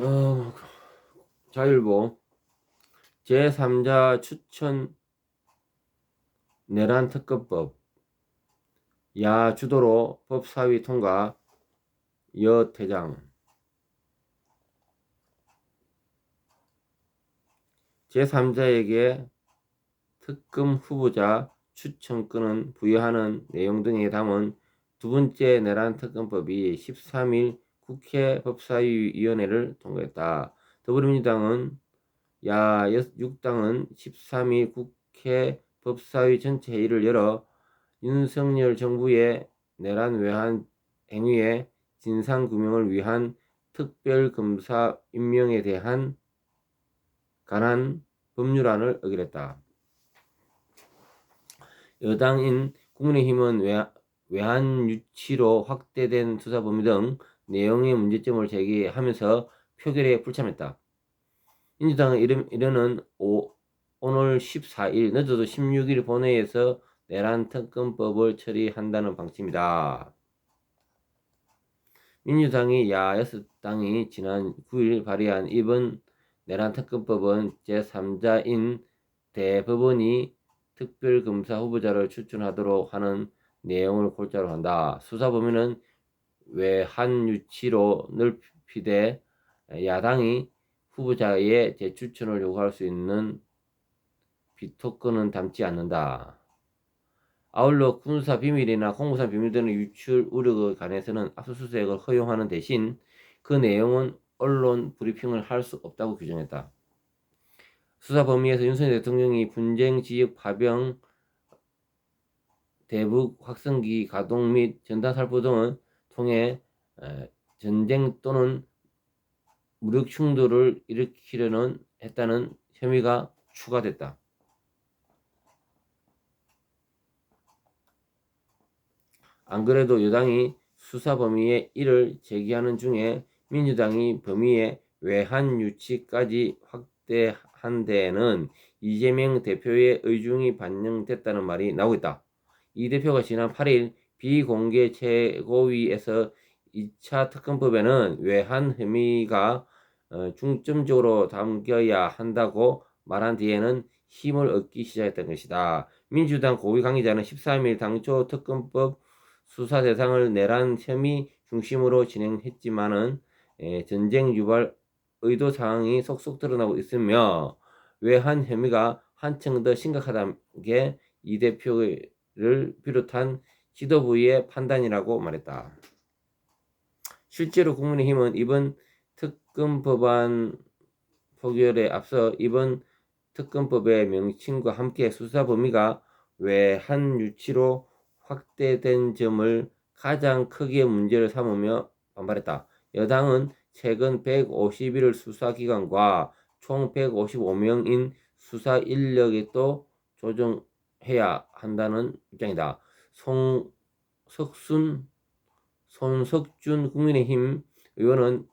어, 자율보 제3자 추천 내란 특검법 야 주도로 법사위 통과 여 퇴장 제3자에게 특검 후보자 추천권을 부여하는 내용 등에 담은 두 번째 내란 특검법이 13일 국회 법사위위원회를 통과했다. 더불어민주당은 야 6당은 13일 국회 법사위 전체 회의를 열어 윤석열 정부의 내란 외환 행위의 진상규명을 위한 특별검사 임명에 관한 법률안을 의결했다. 여당인 국민의힘은 외환유치로 확대된 수사범위 등 내용의 문제점을 제기하면서 표결에 불참했다. 민주당은 이르는 오늘 14일 늦어도 16일 본회의에서 내란 특검법을 처리한다는 방침이다. 민주당이 야 6당이 지난 9일 발의한 이번 내란 특검법은 제3자인 대법원이 특별검사 후보자를 추천하도록 하는 내용을 골자로 한다. 수사 범위는 외환유치로 넓히되 야당이 후보자의 재추천을 요구할 수 있는 비토권은 담지 않는다. 아울러 군사 비밀이나 공무상 비밀 등의 유출 우려에 관해서는 압수수색을 허용하는 대신 그 내용은 언론 브리핑을 할 수 없다고 규정했다. 수사 범위에서 윤석열 대통령이 분쟁 지역 파병, 대북 확성기 가동 및 전단 살포 등을 통해 전쟁 또는 무력 충돌을 일으키려는 했다는 혐의가 추가됐다. 안 그래도 여당이 수사 범위의 이를 제기하는 중에 민주당이 범위의 외환유치까지 확대한 데에는 이재명 대표의 의중이 반영됐다는 말이 나오고 있다. 이 대표가 지난 8일 비공개 최고위에서 2차 특검법에는 외환 혐의가 중점적으로 담겨야 한다고 말한 뒤에는 힘을 얻기 시작했던 것이다. 민주당 고위 관계자는 13일 당초 특검법 수사 대상을 내란 혐의 중심으로 진행했지만은 전쟁 유발 의도 사항이 속속 드러나고 있으며 외환 혐의가 한층 더 심각하다는 게 이 대표를 비롯한 지도부의 판단이라고 말했다. 실제로 국민의힘은 이번 특검 법안 표결에 앞서 이번 특검법의 명칭과 함께 수사 범위가 외환유치로 확대된 점을 가장 크게 문제를 삼으며 반발했다. 여당은 최근 151을 수사기관과 총 155명인 수사 인력에 또 조정해야 한다는 입장이다. 손석준 국민의힘 의원은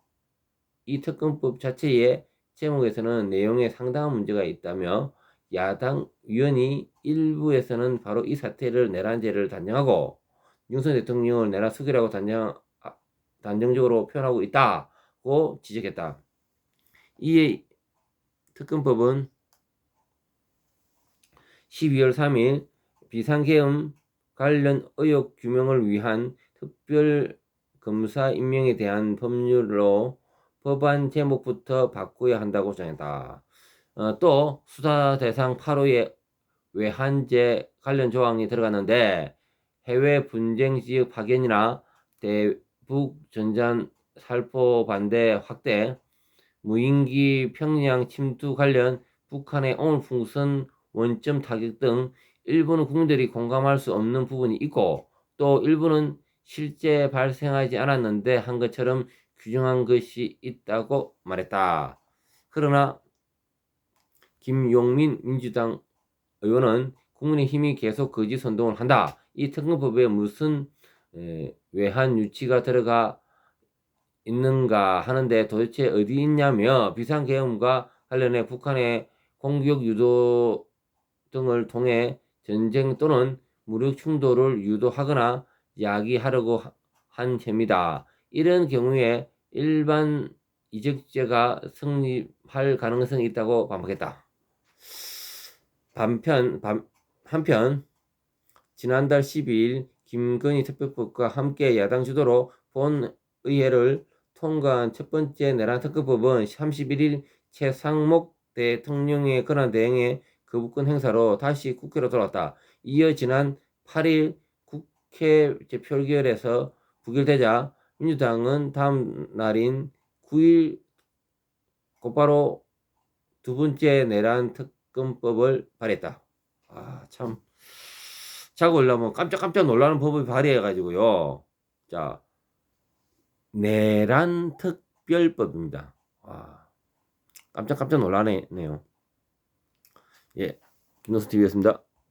이 특검법 자체의 제목에서는 내용에 상당한 문제가 있다며 야당 위원이 일부에서는 바로 이 사태를 내란죄를 단정하고 윤석열 대통령을 내란 수괴라고 단정적으로 표현하고 있다고 지적했다. 이에 특검법은 12월 3일 비상계엄 관련 의혹 규명을 위한 특별검사 임명에 대한 법률로 법안 제목부터 바꿔야 한다고 정했다. 또 수사 대상 8호에 외환죄 관련 조항이 들어갔는데 해외 분쟁 지역 파견이나 대북 전단 살포 반대 확대, 무인기 평양 침투 관련 북한의 오물풍선 원점 타격 등 일부는 국민들이 공감할 수 없는 부분이 있고 또 일부는 실제 발생하지 않았는데 한 것처럼 규정한 것이 있다고 말했다. 그러나 김용민 민주당 의원은 국민의힘이 계속 거짓 선동을 한다. 이 특검법에 무슨 외환 유치가 들어가 있는가 하는데 도대체 어디 있냐며 비상계엄과 관련해 북한의 공격 유도 등을 통해 전쟁 또는 무력 충돌을 유도하거나 야기하려고 한 혐의다. 이런 경우에 일반 이적제가 성립할 가능성이 있다고 반박했다. 한편 지난달 12일 김건희 특별법과 함께 야당 주도로 본의회를 통과한 첫 번째 내란 특검법은 31일 최상목 대통령의 권한 대행의 거부권 행사로 다시 국회로 돌아왔다. 이어 지난 8일 국회 표결에서 부결되자 민주당은 다음 날인 9일 곧바로 두 번째 내란 특검법을 발의했다. 참 자고 올라면 깜짝 놀라는 법을 발의해가지고요. 자, 내란 특별법입니다. 깜짝 놀라네요. 예, 김노수 TV였습니다.